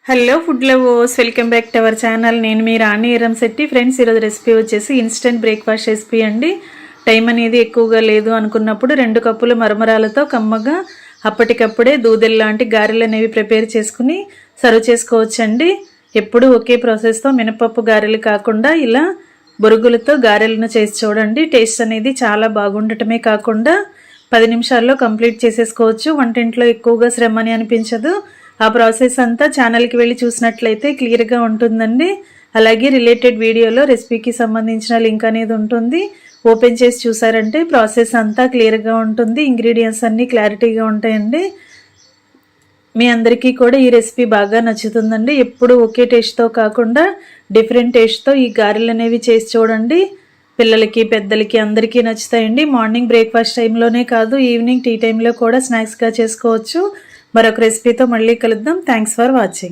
Hello food lovers, welcome back to our channel. నేను మీ రాణి Eramsetti. Friends, ఈరోజు recipe వచ్చేసి instant breakfast recipe అండి. Time అనేది ఎక్కువగా లేదు అనుకున్నప్పుడు 2 కప్పుల మరమరాలతో కమ్మగా అప్పటికప్పుడే దూదెల్ లాంటి గారెలు అనేవి ప్రిపేర్ చేసుకుని సర్వ్ చేసుకోవచ్చండి. ఎప్పుడు ఒకే ప్రాసెస్తో మినపప్పు గారెలు కాకుండా ఇలా బొరుగులతో గారెలను చేసి చూడండి. టేస్ట్ అనేది చాలా బాగుండటమే కాకుండా 10 నిమిషాల్లో కంప్లీట్ చేసేసుకోవచ్చు. వంటింట్లో ఎక్కువగా శ్రమ అని అనిపించదు. ఆ ప్రాసెస్ అంతా ఛానల్కి వెళ్ళి చూసినట్లయితే క్లియర్గా ఉంటుందండి. అలాగే రిలేటెడ్ వీడియోలో రెసిపీకి సంబంధించిన లింక్ అనేది ఉంటుంది. ఓపెన్ చేసి చూసారంటే ప్రాసెస్ అంతా క్లియర్గా ఉంటుంది. ఇంగ్రీడియంట్స్ అన్నీ క్లారిటీగా ఉంటాయండి. మీ అందరికీ కూడా ఈ రెసిపీ బాగా నచ్చుతుందండి. ఎప్పుడు ఒకే టేస్ట్తో కాకుండా డిఫరెంట్ టేస్ట్తో ఈ గారెలు అనేవి చేసి చూడండి. పిల్లలకి పెద్దలకి అందరికీ నచ్చుతాయండి. మార్నింగ్ బ్రేక్ఫాస్ట్ టైంలోనే కాదు, ఈవినింగ్ టీ టైంలో కూడా స్నాక్స్గా చేసుకోవచ్చు. మరొక రెసిపీతో మళ్ళీ కలుద్దాం. Thanks for watching.